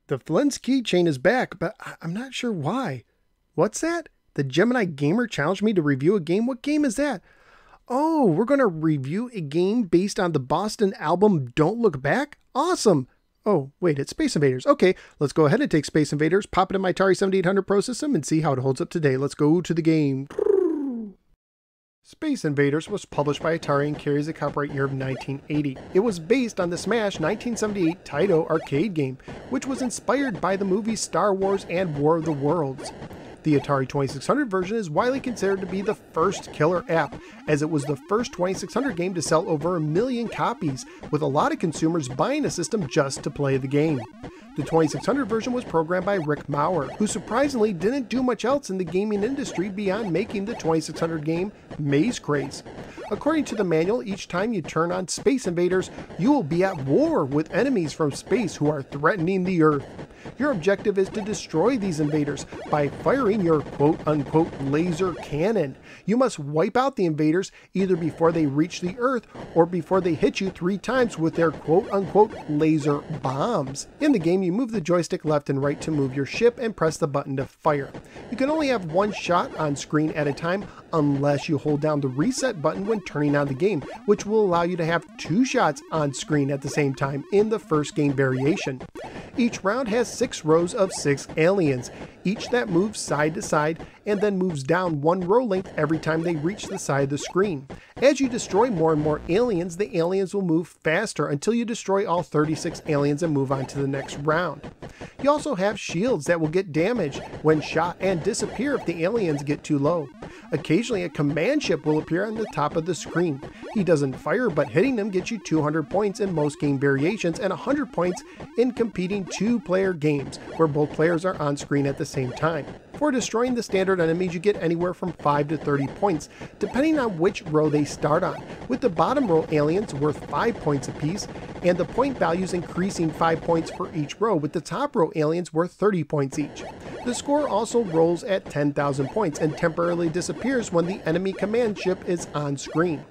The Flint's keychain is back, but I'm not sure why. What's that? The Gemini Gamer challenged me to review a game. What game is that? Oh, we're going to review a game based on the Boston album Don't Look Back? Awesome! Oh, wait, it's Space Invaders. Okay, let's go ahead and take Space Invaders, pop it in my Atari 7800 Pro system, and see how it holds up today. Let's go to the game. Space Invaders was published by Atari and carries the copyright year of 1980. It was based on the Smash 1978 Taito arcade game, which was inspired by the movies Star Wars and War of the Worlds. The Atari 2600 version is widely considered to be the first killer app, as it was the first 2600 game to sell over 1 million copies, with a lot of consumers buying a system just to play the game. The 2600 version was programmed by Rick Maurer, who surprisingly didn't do much else in the gaming industry beyond making the 2600 game Maze Craze. According to the manual, each time you turn on Space Invaders, you will be at war with enemies from space who are threatening the Earth. Your objective is to destroy these invaders by firing your quote-unquote laser cannon. You must wipe out the invaders either before they reach the Earth or before they hit you 3 times with their quote-unquote laser bombs. In the game, you move the joystick left and right to move your ship and press the button to fire. You can only have 1 shot on screen at a time unless you hold down the reset button when turning on the game, which will allow you to have 2 shots on screen at the same time in the first game variation. Each round has 6 rows of 6 aliens, each that moves side to side and then moves down 1 row length every time they reach the side of the screen. As you destroy more and more aliens, the aliens will move faster until you destroy all 36 aliens and move on to the next round. You also have shields that will get damaged when shot and disappear if the aliens get too low. Occasionally a command ship will appear on the top of the screen. He doesn't fire, but hitting them gets you 200 points in most game variations and 100 points in competing 2-player games, where both players are on screen at the same time. For destroying the standard enemies, you get anywhere from 5 to 30 points, depending on which row they start on, with the bottom row aliens worth 5 points apiece, and the point values increasing 5 points for each row, with the top row aliens worth 30 points each. The score also rolls at 10,000 points and temporarily disappears when the enemy command ship is on screen.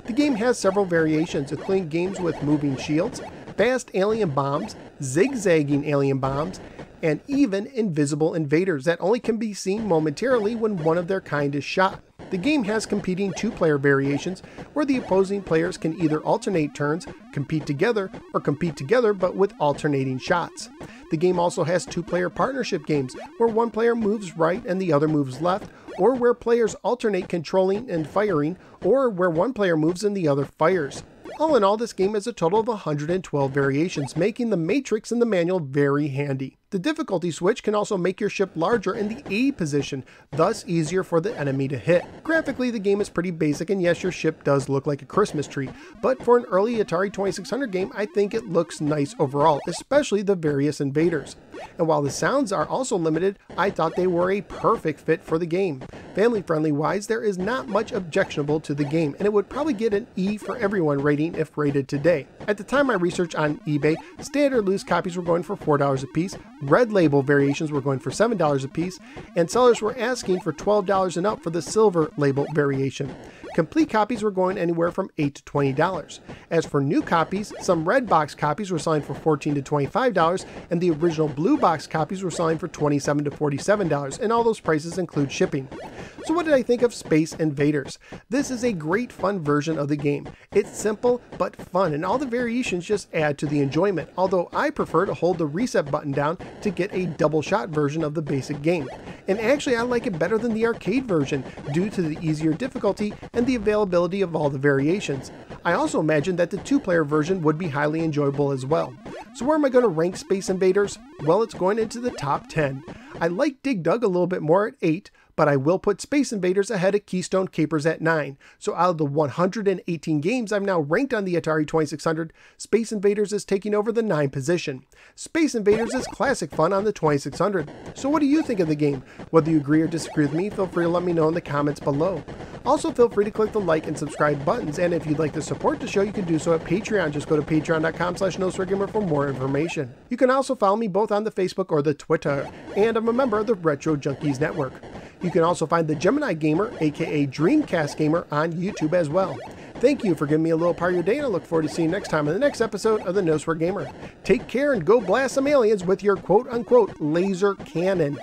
The game has several variations, including games with moving shields, fast alien bombs, zigzagging alien bombs, and even invisible invaders that only can be seen momentarily when one of their kind is shot. The game has competing 2-player variations where the opposing players can either alternate turns, compete together, or compete together but with alternating shots. The game also has 2-player partnership games where one player moves right and the other moves left, or where players alternate controlling and firing, or where one player moves and the other fires. All in all, this game has a total of 112 variations, making the matrix in the manual very handy. The difficulty switch can also make your ship larger in the A position, thus easier for the enemy to hit. Graphically, the game is pretty basic, and yes, your ship does look like a Christmas tree, but for an early Atari 2600 game, I think it looks nice overall, especially the various invaders. And while the sounds are also limited, I thought they were a perfect fit for the game. Family-friendly wise, there is not much objectionable to the game, and it would probably get an E for everyone rating if rated today. At the time I researched on eBay, standard loose copies were going for $4 a piece, red label variations were going for $7 a piece, and sellers were asking for $12 and up for the silver label variation. Complete copies were going anywhere from $8 to $20. As for new copies, some red box copies were selling for $14 to $25, and the original blue box copies were selling for $27 to $47, and all those prices include shipping. So what did I think of Space Invaders? This is a great fun version of the game. It's simple but fun, and all the variations just add to the enjoyment, although I prefer to hold the reset button down to get a double shot version of the basic game. And actually I like it better than the arcade version due to the easier difficulty and the availability of all the variations. I also imagine that the 2-player version would be highly enjoyable as well. So where am I going to rank Space Invaders? Well, it's going into the top 10. I like Dig Dug a little bit more at 8, but I will put Space Invaders ahead of Keystone Capers at 9. So out of the 118 games I've now ranked on the Atari 2600, Space Invaders is taking over the 9th position. Space Invaders is classic fun on the 2600. So what do you think of the game? Whether you agree or disagree with me, feel free to let me know in the comments below. Also, feel free to click the like and subscribe buttons, and if you'd like to support the show, you can do so at Patreon. Just go to patreon.com/NoSwearGamer for more information. You can also follow me both on the Facebook or the Twitter, and I'm a member of the Retro Junkies Network. You can also find the Gemini Gamer, aka Dreamcast Gamer, on YouTube as well. Thank you for giving me a little part of your day, and I look forward to seeing you next time in the next episode of the No Swear Gamer. Take care and go blast some aliens with your quote-unquote laser cannon.